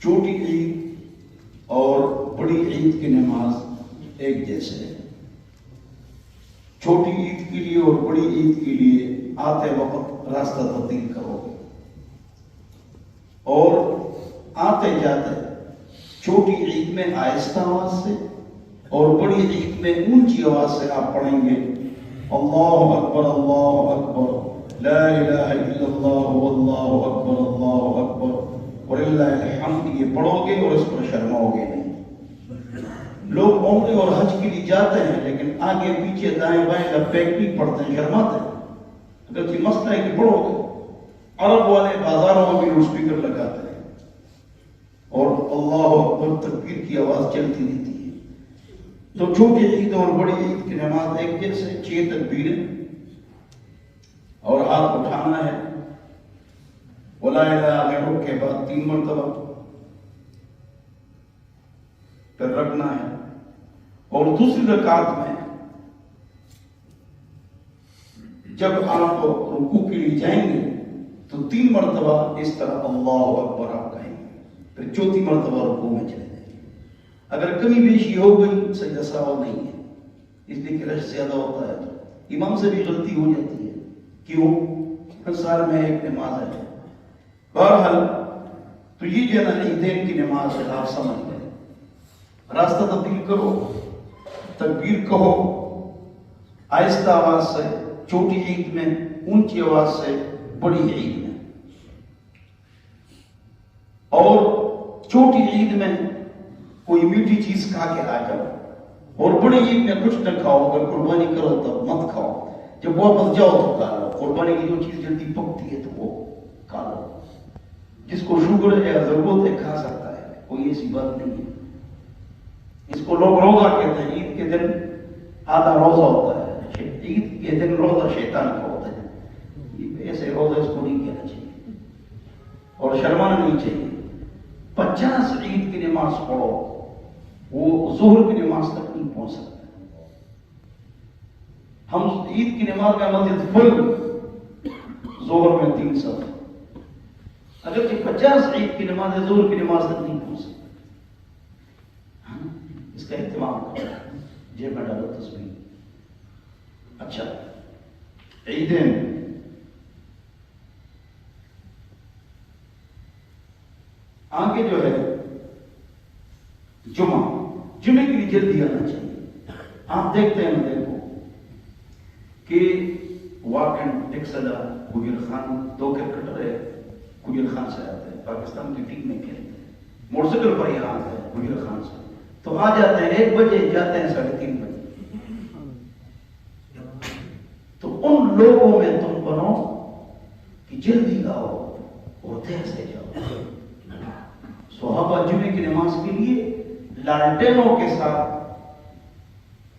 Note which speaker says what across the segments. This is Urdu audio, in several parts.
Speaker 1: چھوٹی عید اور بڑی عید کی نماز ایک جیسے ہے۔ چھوٹی عید کے لیے اور بڑی عید کے لیے آتے وقت راستہ تبدیل کرو گے، اور آتے جاتے چھوٹی عید میں آہستہ آواز سے اور بڑی عید میں اونچی آواز سے آپ پڑھیں گے اللہ اکبر لا الہ الا اللہ واللہ اکبر وللہ الحمد، یہ پڑھو گے اور اس پر شرماؤ گے نہیں۔ لوگ عمرے اور حج کے لیے جاتے ہیں لیکن آگے پیچھے دائیں بائیں لبیک نہیں پڑھتے ہیں، شرماتے ہیں۔ اگر یہ مسئلہ ہے کہ پڑھو گے، عرب والے بازاروں میں بھی لوڈ اسپیکر لگاتے ہیں اور اللہ اکبر تکبیر کی آواز چلتی رہتی ہے۔ تو چھوٹی عید اور بڑی عید کی نماز ایک جیسے 6 تکبیریں اور ہاتھ اٹھانا ہے، ولا الہ الا اللہ کے بعد 3 مرتبہ، پھر رکھنا ہے، اور دوسری رکعت میں جب آپ رکوع کے لیے جائیں گے تو 3 مرتبہ اس طرح اللہ اکبر آپ کہیں گے، پھر چوتھی مرتبہ رکوع میں چلے جائیں گے۔ اگر کمی بیشی ہو گئی سجدہ سہو نہیں ہے، اس لیے کہ رش زیادہ ہوتا ہے تو امام سے بھی غلطی ہو جاتی ہے، کیوں؟ ہر سال میں ایک نماز ہے۔ بہرحال تو یہ جو ہے نا عیدین کی نماز ہے، آپ سمجھ گئے۔ راستہ تبدیل کرو، تکبیر کہو آہستہ آواز سے چھوٹی عید میں، اونچی آواز سے بڑی عید میں، اور چھوٹی عید میں کوئی میٹھی چیز کھا کے آ جاؤ، اور بڑی عید میں کچھ نہ کھاؤ۔ اگر قربانی کرو تب مت کھاؤ، جب واپس جاؤ تو کھا لو۔ قربانی کی جو چیز جلدی پکتی ہے تو وہ کھا لو۔ جس کو شوگر ہے یا ضرورت ہے کھا سکتا ہے، کوئی ایسی بات نہیں ہے۔ اس کو لوگ روزہ کہتے ہیں، عید کے دن آدھا روزہ ہوتا ہے، عید کے دن روزہ شیطان کا ہوتا ہے، ایسے روزہ اس کو نہیں کہنا چاہیے اور شرمانا نہیں چاہیے۔ 50 عید کی نماز پڑھو، وہ ظہر کی نماز تک نہیں پہنچ سکتا۔ ہم عید کی نماز کا مسجد فل، ظہر میں 3 صف، اگر 50 عید کی نماز ہے ظہر کی نماز تک نہیں پہنچ سکتا۔ اس کا اہتمام کرو، جیب میں ڈالو تسبیح۔ اچھا، عیدین آگے جو ہے جمعے کے لیے جلدی آنا چاہیے۔ آپ دیکھتے ہیں مجھے کو کہ واقعاً ٹیکسلا گجر خان 2 کرکٹر ہے، گجر خان سے آتے ہیں، پاکستان کی ٹیم میں کھیلتے ہیں، موٹر سائیکل پر یہاں آتے ہیں گجر خان سے، تو آ جاتے ہیں 1 بجے، جاتے ہیں 3:30 بجے۔ تو ان لوگوں میں تم بنو کہ جلدی آؤ اور دیر سے جاؤ۔ صحابہ جمعے کی نماز کے لیے لالٹینوں کے ساتھ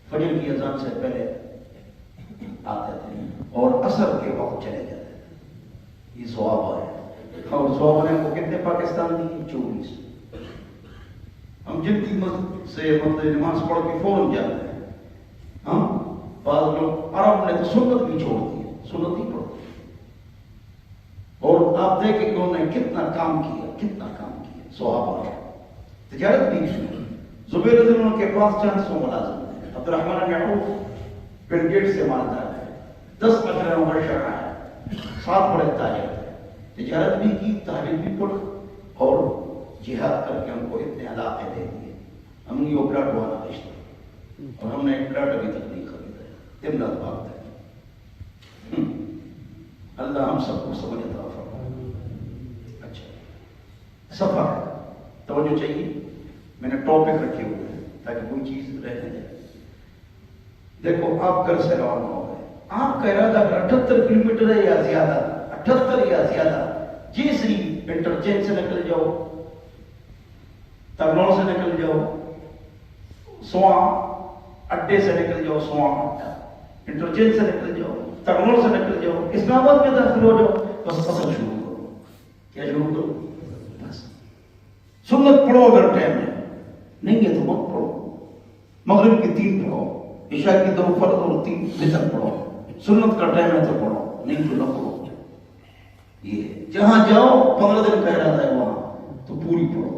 Speaker 1: فجر کی اذان سے پہلے آتے تھے اور عصر کے وقت چلے جاتے تھے۔ یہ صحابہ ہے، اور صحابہ نے کو کتنے پاکستان دی؟ 24۔ ہم جلدی مسجد سے نماز پڑھ کے فوراً جاتے ہیں۔ ہم بعض لوگ عرب نے تو سنت بھی چھوڑ دی ہے، سنت ہی پڑھتے ہیں، اور آپ دیکھیں کہ انہوں نے کتنا کام کیا، کتنا کام کیا۔ صحابہ تجارت بھی کی، زبیر رضی اللہ عنہ کے پاس 400 ملازم ہیں، عبد الرحمن بن عوف بل گیٹس سے مالدار ہے، 10 اشرار مبشرہ ہے، 7 بڑے تاجر ہیں، تجارت بھی کی، تہجد بھی پڑھ، اور جہاد کر کے ہم کو اتنے علاقے دے دیے۔ ہم نے وہ پلاٹ وانا رشتہ، اور ہم نے ایک پلاٹ ابھی تک نہیں خریدا ہے، تملت بھاگتا ہے۔ اللہ ہم سب کو سمجھ عطا فرمائے۔ اچھا، سفر توجہ چاہیے، میں نے ٹاپک رکھے ہوئے ہیں تاکہ کوئی چیز رہ نہ جائے۔ دیکھو، آپ گھر سے روانہ ہو گئے، آپ کا ارادہ 78 کلومیٹر ہے یا زیادہ، 78 یا زیادہ، جیسے ہی انٹرچینج سے نکل جاؤ، تگنور سے نکل جاؤ، سواں اڈے سے نکل جاؤ، سواں اڈا، انٹرچینج سے نکل جاؤ، تگنور سے نکل جاؤ، اسلام آباد میں داخل ہو جاؤ، بس فصل شروع کرو۔ کیا شروع کرو؟ بس سنت پڑھو اگر ٹائم ہے، نہیں ہے تو مت پڑھو۔ مغرب کی 3 پڑھو، عشاء کی 2 فرض اور 3 وتر پڑھو۔ سنت کا ٹائم ہے تو پڑھو، نہیں تو نہ پڑھو۔ یہ جہاں جاؤ 15 دن کا ارادہ ہے وہاں تو پوری پڑھو،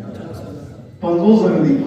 Speaker 1: 50,000।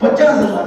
Speaker 1: 50,000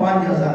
Speaker 1: 5,000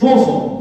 Speaker 1: 200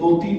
Speaker 1: 2-3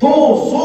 Speaker 1: 200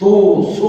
Speaker 1: 200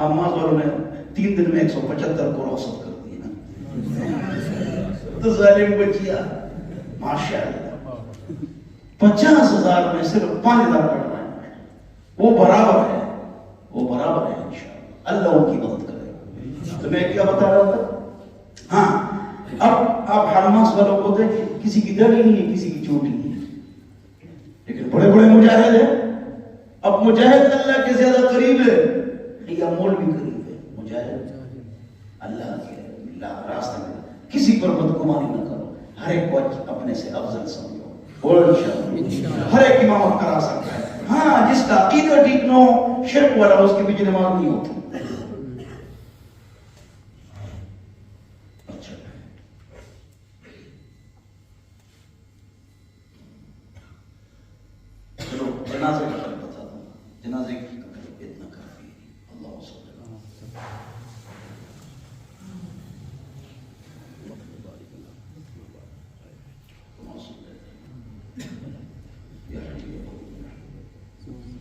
Speaker 1: حماس والوں نے 3 دن میں 175 کو رخصت کر دیا. تو ظالم بچیا ماشاء اللہ 50,000 میں صرف 5,000 پڑھ رہے ہیں. وہ برابر ہے انشاءاللہ. اللہ ان کی مدد کرے. تو میں کیا بتا رہا تھا؟ ہاں اب آپ حماس والوں کو دیکھیں, کسی کی دڑی نہیں ہے, کسی کی چوٹی نہیں ہے, لیکن بڑے بڑے مجاہد ہیں. اب مجاہد اللہ کے زیادہ قریب ہے یا مول بھی قریب ہے؟ مجاہد اللہ کے راستہ میں. کسی پر بدگمانی نہ کرو, ہر ایک کو اپنے سے افضل سمجھو. ہر ایک امامت کرا سکتا ہے. ہاں جس کا عقیدہ ٹھیک نہ ہو, شرک والا, اس کی بھی نماز نہیں ہوتی. اچھا چلو جنازے کا خیال بتا دوں. جنازے کی اتنا کافی ہے. اللہ صلی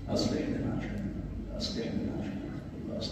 Speaker 1: اصل